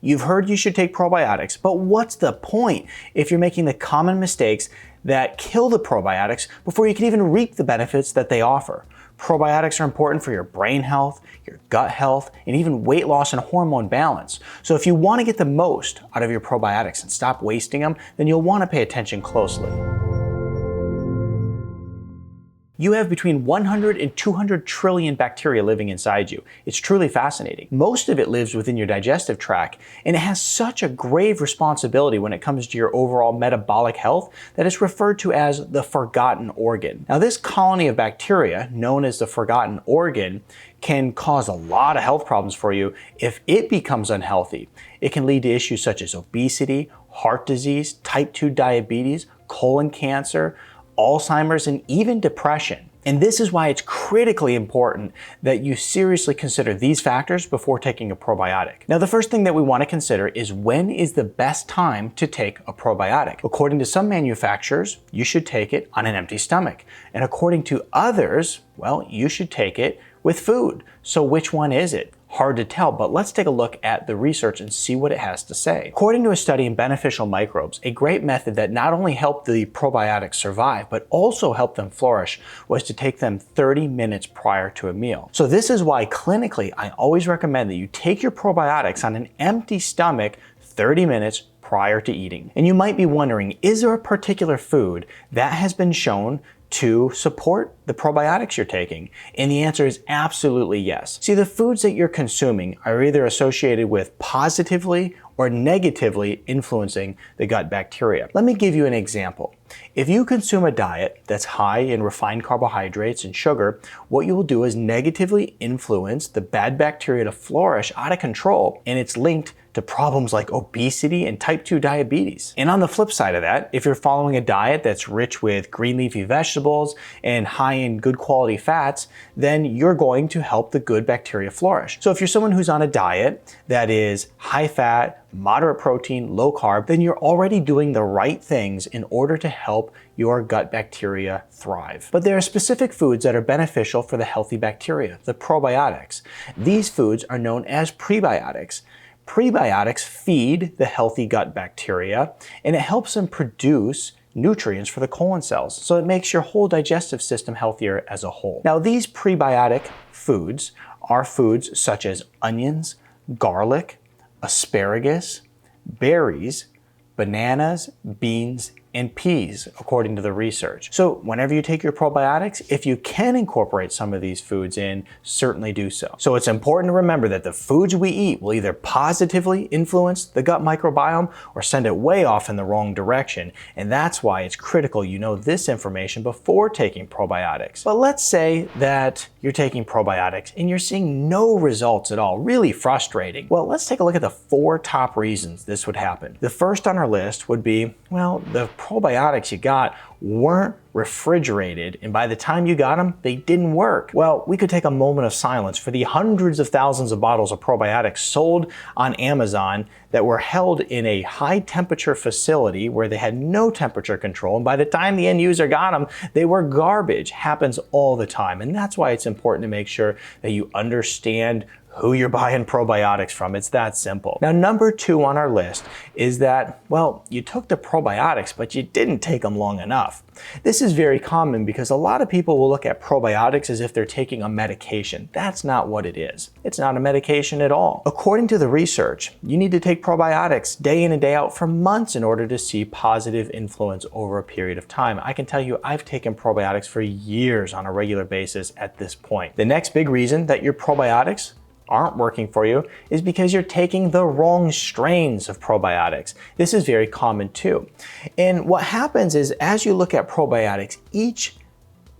You've heard you should take probiotics, but what's the point if you're making the common mistakes that kill the probiotics before you can even reap the benefits that they offer? Probiotics are important for your brain health, your gut health, and even weight loss and hormone balance. So if you want to get the most out of your probiotics and stop wasting them, then you'll want to pay attention closely. You have between 100 and 200 trillion bacteria living inside you. It's truly fascinating. Most of it lives within your digestive tract, and it has such a grave responsibility when it comes to your overall metabolic health that it's referred to as the forgotten organ. Now, this colony of bacteria, known as the forgotten organ, can cause a lot of health problems for you if it becomes unhealthy. It can lead to issues such as obesity, heart disease, type 2 diabetes, colon cancer, Alzheimer's, and even depression. And this is why it's critically important that you seriously consider these factors before taking a probiotic. Now, the first thing that we want to consider is when is the best time to take a probiotic. According to some manufacturers, you should take it on an empty stomach. And according to others, well, you should take it with food. So which one is it? Hard to tell, but let's take a look at the research and see what it has to say. According to a study in Beneficial Microbes, a great method that not only helped the probiotics survive, but also helped them flourish was to take them 30 minutes prior to a meal. So this is why clinically, I always recommend that you take your probiotics on an empty stomach 30 minutes prior to eating. And you might be wondering, is there a particular food that has been shown to support the probiotics you're taking? And the answer is absolutely yes. See, the foods that you're consuming are either associated with positively or negatively influencing the gut bacteria. Let me give you an example. If you consume a diet that's high in refined carbohydrates and sugar, what you will do is negatively influence the bad bacteria to flourish out of control, and it's linked to problems like obesity and type 2 diabetes. And on the flip side of that, if you're following a diet that's rich with green leafy vegetables and high in good quality fats, then you're going to help the good bacteria flourish. So if you're someone who's on a diet that is high fat, moderate protein, low carb, then you're already doing the right things in order to help your gut bacteria thrive. But there are specific foods that are beneficial for the healthy bacteria, the probiotics. These foods are known as prebiotics. Prebiotics feed the healthy gut bacteria, and it helps them produce nutrients for the colon cells. So it makes your whole digestive system healthier as a whole. Now, these prebiotic foods are foods such as onions, garlic, asparagus, berries, bananas, beans, and peas, according to the research. So whenever you take your probiotics, if you can incorporate some of these foods in, certainly do so. So it's important to remember that the foods we eat will either positively influence the gut microbiome or send it way off in the wrong direction. And that's why it's critical you know this information before taking probiotics. But let's say that you're taking probiotics and you're seeing no results at all, really frustrating. Well, let's take a look at the 4 top reasons this would happen. The first on our list would be, well, the probiotics you got weren't refrigerated, and by the time you got them, they didn't work. Well, we could take a moment of silence for the hundreds of thousands of bottles of probiotics sold on Amazon that were held in a high temperature facility where they had no temperature control, and by the time the end user got them, they were garbage. Happens all the time, and that's why it's important to make sure that you understand who you're buying probiotics from. It's that simple. Now, number 2 on our list is that, well, you took the probiotics, but you didn't take them long enough. This is very common because a lot of people will look at probiotics as if they're taking a medication. That's not what it is. It's not a medication at all. According to the research, you need to take probiotics day in and day out for months in order to see positive influence over a period of time. I can tell you I've taken probiotics for years on a regular basis at this point. The next big reason that your probiotics aren't working for you is because you're taking the wrong strains of probiotics. This is very common too. And what happens is as you look at probiotics, each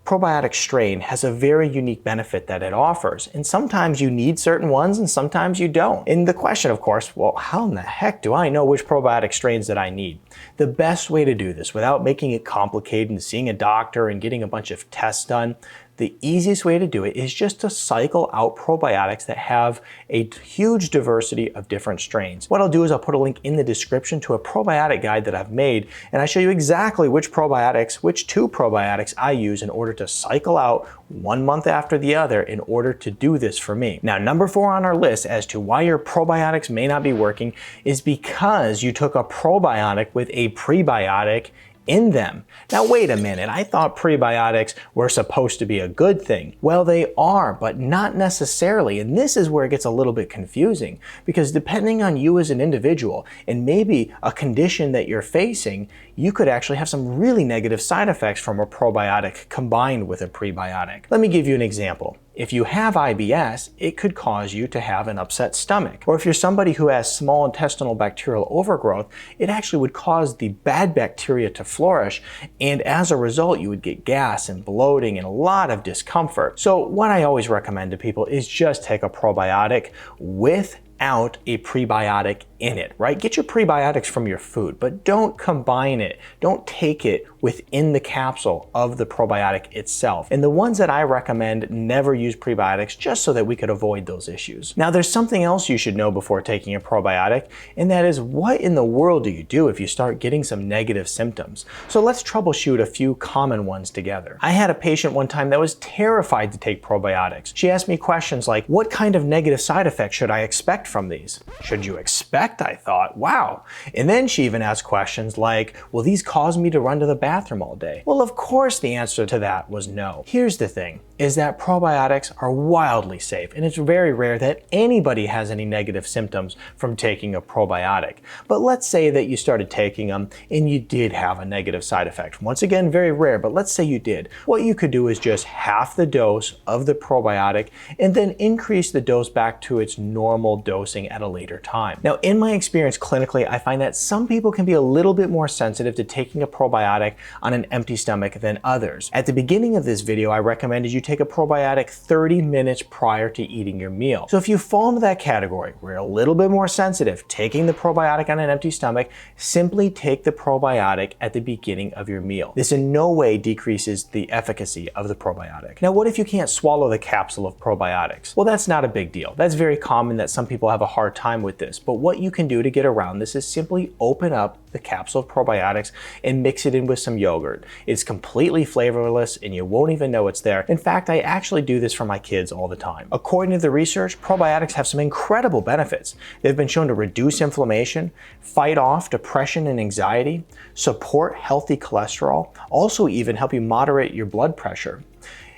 probiotic strain has a very unique benefit that it offers. And sometimes you need certain ones and sometimes you don't. And the question, of course, well, how in the heck do I know which probiotic strains that I need? The best way to do this without making it complicated and seeing a doctor and getting a bunch of tests done, the easiest way to do it is just to cycle out probiotics that have a huge diversity of different strains. What I'll do is I'll put a link in the description to a probiotic guide that I've made, and I show you exactly which two probiotics I use in order to cycle out 1 month after the other in order to do this for me. Now, number 4 on our list as to why your probiotics may not be working is because you took a probiotic with a prebiotic in them. Now wait a minute, I thought prebiotics were supposed to be a good thing. Well, they are, but not necessarily, and this is where it gets a little bit confusing, because depending on you as an individual and maybe a condition that you're facing, you could actually have some really negative side effects from a probiotic combined with a prebiotic. Let me give you an example. If you have IBS, it could cause you to have an upset stomach. Or if you're somebody who has small intestinal bacterial overgrowth, it actually would cause the bad bacteria to flourish, and as a result, you would get gas and bloating and a lot of discomfort. So what I always recommend to people is just take a probiotic without a prebiotic in it, right? Get your prebiotics from your food, but don't combine it. Don't take it within the capsule of the probiotic itself. And the ones that I recommend never use prebiotics just so that we could avoid those issues. Now, there's something else you should know before taking a probiotic, and that is, what in the world do you do if you start getting some negative symptoms? So let's troubleshoot a few common ones together. I had a patient one time that was terrified to take probiotics. She asked me questions like, what kind of negative side effects should I expect from these? Should you expect? I thought, wow. And then she even asked questions like, will these cause me to run to the bathroom all day? Well, of course the answer to that was no. Here's the thing, is that probiotics are wildly safe, and it's very rare that anybody has any negative symptoms from taking a probiotic. But let's say that you started taking them and you did have a negative side effect. Once again, very rare, but let's say you did. What you could do is just half the dose of the probiotic and then increase the dose back to its normal dosing at a later time. Now, in my experience clinically, I find that some people can be a little bit more sensitive to taking a probiotic on an empty stomach than others. At the beginning of this video, I recommended you take a probiotic 30 minutes prior to eating your meal. So if you fall into that category where you're a little bit more sensitive, taking the probiotic on an empty stomach, simply take the probiotic at the beginning of your meal. This in no way decreases the efficacy of the probiotic. Now, what if you can't swallow the capsule of probiotics? Well, that's not a big deal. That's very common that some people have a hard time with this, but what you can do to get around this is simply open up the capsule of probiotics and mix it in with some yogurt. It's completely flavorless and you won't even know it's there. In fact, I actually do this for my kids all the time. According to the research, probiotics have some incredible benefits. They've been shown to reduce inflammation, fight off depression and anxiety, support healthy cholesterol, also even help you moderate your blood pressure.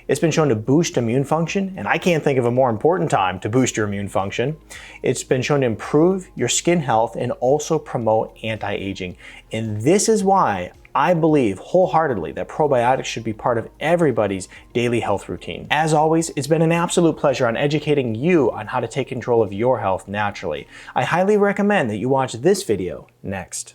It's been shown to boost immune function, and I can't think of a more important time to boost your immune function. It's been shown to improve your skin health and also promote anti-aging. And this is why I believe wholeheartedly that probiotics should be part of everybody's daily health routine. As always, it's been an absolute pleasure on educating you on how to take control of your health naturally. I highly recommend that you watch this video next.